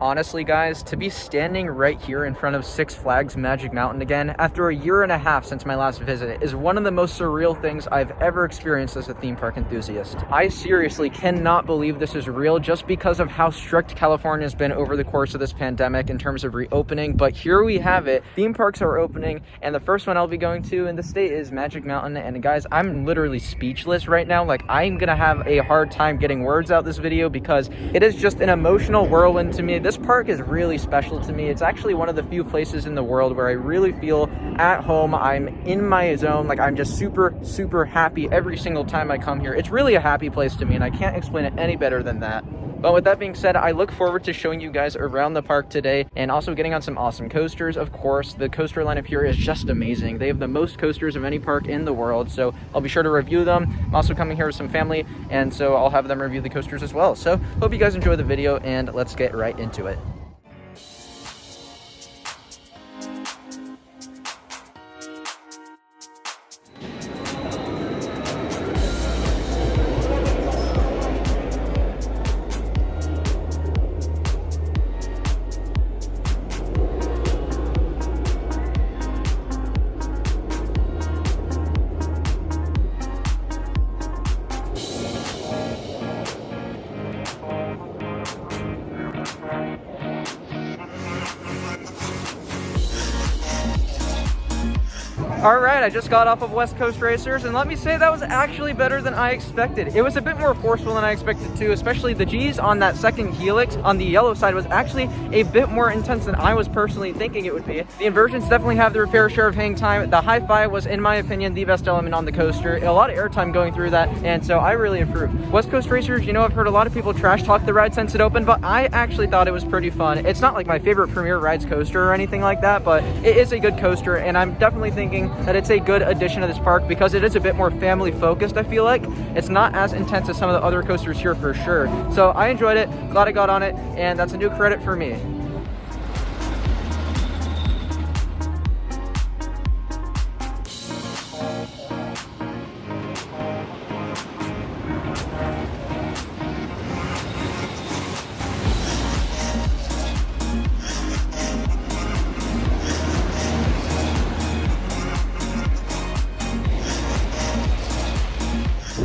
Honestly, guys, to be standing right here in front of Six Flags Magic Mountain again after a year and a half since my last visit is one of the most surreal things I've ever experienced as a theme park enthusiast. I seriously cannot believe this is real just because of how strict California has been over the course of this pandemic in terms of reopening, but here we have it. Theme parks are opening, and the first one I'll be going to in the state is Magic Mountain, and guys, I'm literally speechless right now. Like, I'm gonna have a hard time getting words out this video because it is just an emotional whirlwind to me. This park is really special to me. It's actually one of the few places in the world where I really feel at home. I'm in my zone. Like, I'm just super happy every single time I come here. It's really a happy place to me, and I can't explain it any better than that. But with that being said, I look forward to showing you guys around the park today and also getting on some awesome coasters. Of course, the coaster lineup here is just amazing. They have the most coasters of any park in the world, so I'll be sure to review them. I'm also coming here with some family, and so I'll have them review the coasters as well. So hope you guys enjoy the video, and let's get right into it. Alright, I just got off of West Coast Racers, and let me say that was actually better than I expected. It was a bit more forceful than I expected to, especially the G's on that second helix on the yellow side was actually a bit more intense than I was personally thinking it would be. The inversions definitely have their fair share of hang time. The hi-fi was, in my opinion, the best element on the coaster. A lot of airtime going through that, and so I really approved. West Coast Racers, you know, I've heard a lot of people trash talk the ride since it opened, but I actually thought it was pretty fun. It's not like my favorite Premier Rides coaster or anything like that, but it is a good coaster, and I'm definitely thinking that it's a good addition to this park because it is a bit more family focused. I feel like it's not as intense as some of the other coasters here for sure. So I enjoyed it, glad I got on it, and that's a new credit for me.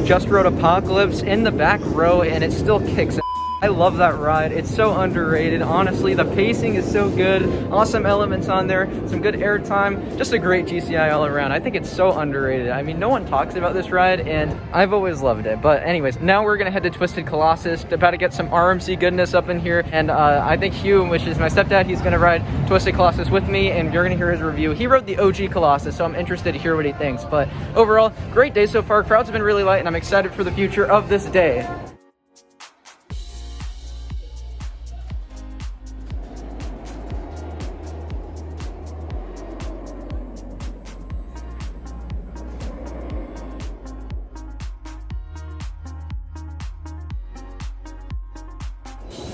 Just rode Apocalypse in the back row, and it still kicks. I love that ride. It's so underrated. Honestly, the pacing is so good. Awesome elements on there. Some good airtime. Just a great GCI all around. I think it's so underrated. I mean, no one talks about this ride, and I've always loved it. But anyways, now we're going to head to Twisted Colossus. About to get some RMC goodness up in here. And I think Hugh, which is my stepdad, he's going to ride Twisted Colossus with me, and you're going to hear his review. He rode the OG Colossus, so I'm interested to hear what he thinks. But overall, great day so far. Crowds have been really light, and I'm excited for the future of this day.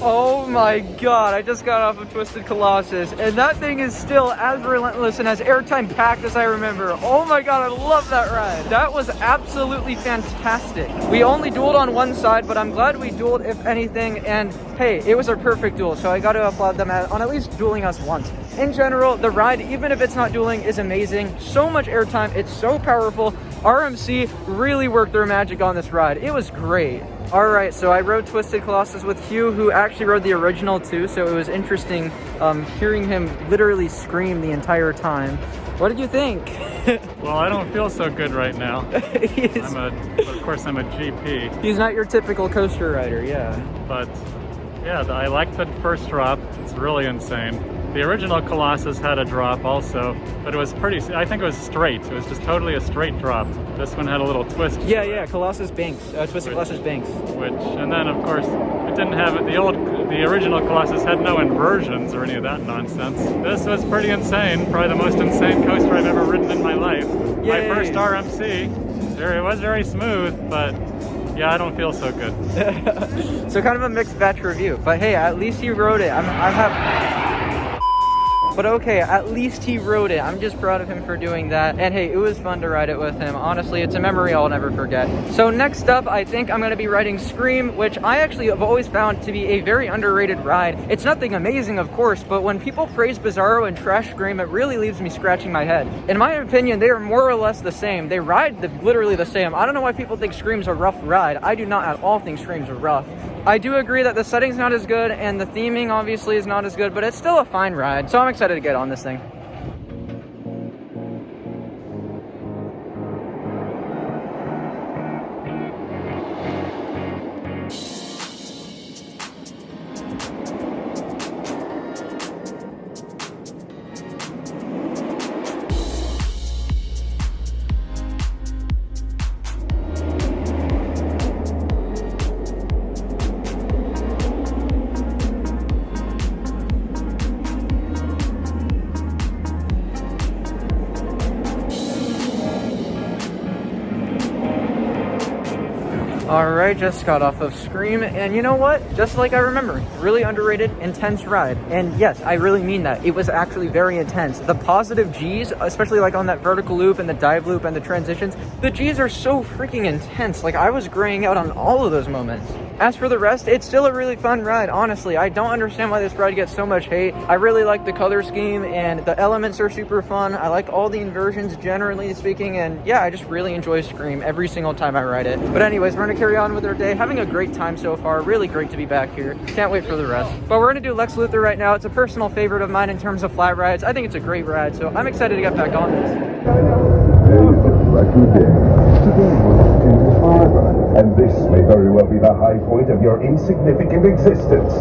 Oh my god, I just got off of Twisted Colossus, and that thing is still as relentless and as airtime packed as I remember. Oh my god, I love that ride. That was absolutely fantastic. We only dueled on one side, but I'm glad we dueled if anything, and hey, it was a perfect duel, so I gotta applaud them on at least dueling us once. In general, the ride, even if it's not dueling, is amazing. So much airtime, it's so powerful. RMC really worked their magic on this ride. It was great. Alright, so I rode Twisted Colossus with Hugh, who actually rode the original too, so it was interesting hearing him literally scream the entire time. What did you think? Well, I don't feel so good right now. Of course, I'm a GP. He's not your typical coaster rider, yeah. But yeah, I like the first drop. It's really insane. The original Colossus had a drop also, but it was I think it was straight. It was just totally a straight drop. This one had a little twist. Yeah, Colossus Banks, Twisted Colossus Banks. And then of course, it didn't have it. The original Colossus had no inversions or any of that nonsense. This was pretty insane. Probably the most insane coaster I've ever ridden in my life. Yay. My first RMC. It was very smooth, but yeah, I don't feel so good. So kind of a mixed batch review, but hey, at least you rode it. but okay, at least he rode it. I'm just proud of him for doing that. And hey, it was fun to ride it with him. Honestly, it's a memory I'll never forget. So next up, I think I'm going to be riding Scream, which I actually have always found to be a very underrated ride. It's nothing amazing, of course, but when people praise Bizarro and trash Scream, it really leaves me scratching my head. In my opinion, they are more or less the same. They ride literally the same. I don't know why people think Scream's a rough ride. I do not at all think Scream's rough. I do agree that the setting's not as good and the theming obviously is not as good, but it's still a fine ride. So I'm excited to get on this thing. Alright, just got off of Scream, and you know what? Just like I remember, really underrated, intense ride. And yes, I really mean that. It was actually very intense. The positive G's, especially like on that vertical loop and the dive loop and the transitions, the G's are so freaking intense. Like, I was graying out on all of those moments. As for the rest, it's still a really fun ride, honestly. I don't understand why this ride gets so much hate. I really like the color scheme, and the elements are super fun. I like all the inversions, generally speaking, and yeah, I just really enjoy Scream every single time I ride it. But anyways, we're gonna carry on with our day. Having a great time so far. Really great to be back here. Can't wait for the rest. But we're gonna do Lex Luthor right now. It's a personal favorite of mine in terms of flat rides. I think it's a great ride, so I'm excited to get back on this. And this may very well be the high point of your insignificant existence.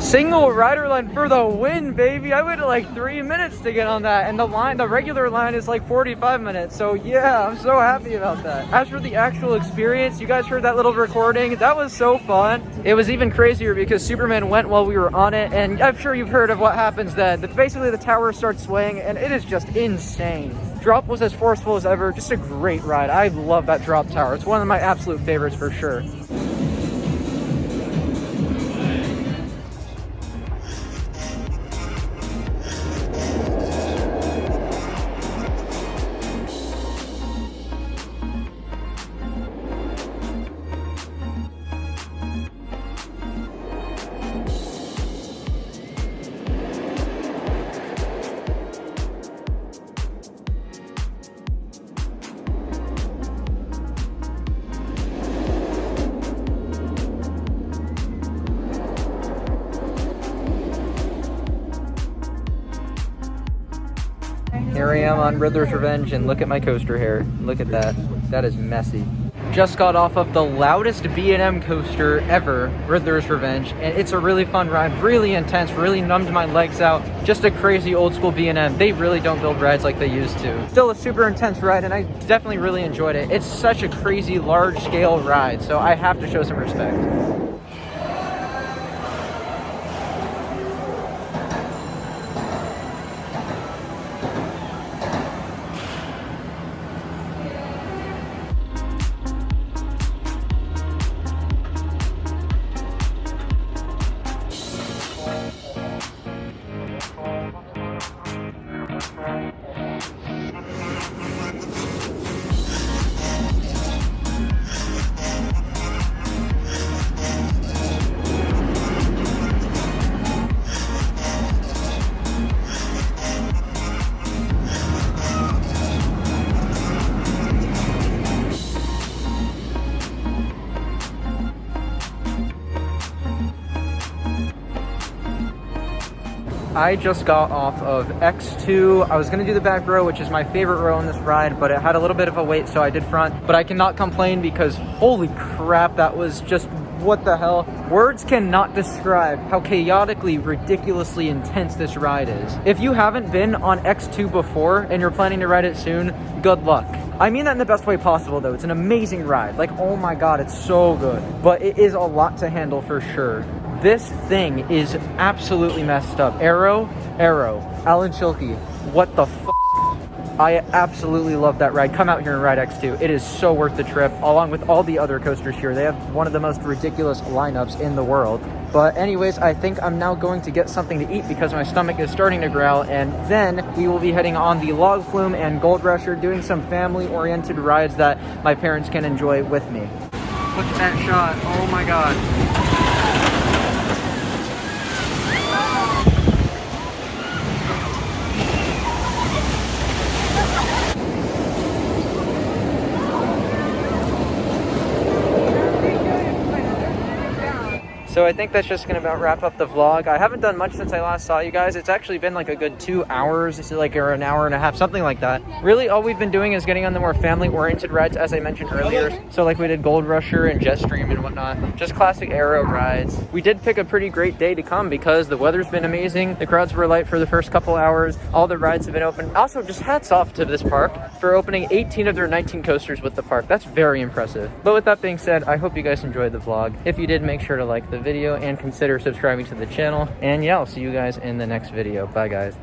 Single rider line for the win, baby. I waited like 3 minutes to get on that, and the regular line is like 45 minutes. So yeah, I'm so happy about that. As for the actual experience, you guys heard that little recording. That was so fun. It was even crazier because Superman went while we were on it, and I'm sure you've heard of what happens then. Basically, the tower starts swaying, and it is just insane. Drop was as forceful as ever. Just a great ride. I love that drop tower. It's one of my absolute favorites for sure. Here I am on Riddlers Revenge, and look at my coaster hair. Look at that. That is messy. Just got off of the loudest B&M coaster ever, Riddlers Revenge, and it's a really fun ride, really intense, really numbed my legs out. Just a crazy old school B&M. They really don't build rides like they used to. Still a super intense ride, and I definitely really enjoyed it. It's such a crazy large scale ride, so I have to show some respect. I just got off of X2. I was gonna do the back row, which is my favorite row on this ride, but it had a little bit of a wait, so I did front. But I cannot complain because holy crap, that was just, what the hell? Words cannot describe how chaotically, ridiculously intense this ride is. If you haven't been on X2 before and you're planning to ride it soon, good luck. I mean that in the best way possible though. It's an amazing ride. Like, oh my god, it's so good. But it is a lot to handle for sure. This thing is absolutely messed up. Arrow, Alan Schilke, what the f***? I absolutely love that ride. Come out here and ride X2. It is so worth the trip, along with all the other coasters here. They have one of the most ridiculous lineups in the world. But anyways, I think I'm now going to get something to eat because my stomach is starting to growl, and then we will be heading on the Log Flume and Gold Rusher, doing some family-oriented rides that my parents can enjoy with me. Look at that shot. Oh my god. So I think that's just gonna about wrap up the vlog. I haven't done much since I last saw you guys. It's actually been like a good 2 hours. It's like or an hour and a half, something like that. Really, all we've been doing is getting on the more family-oriented rides, as I mentioned earlier. So like we did Gold Rusher and Jetstream and whatnot. Just classic aero rides. We did pick a pretty great day to come because the weather's been amazing. The crowds were light for the first couple hours. All the rides have been open. Also, just hats off to this park for opening 18 of their 19 coasters with the park. That's very impressive. But with that being said, I hope you guys enjoyed the vlog. If you did, make sure to like the video and consider subscribing to the channel. And yeah, I'll see you guys in the next video. Bye guys.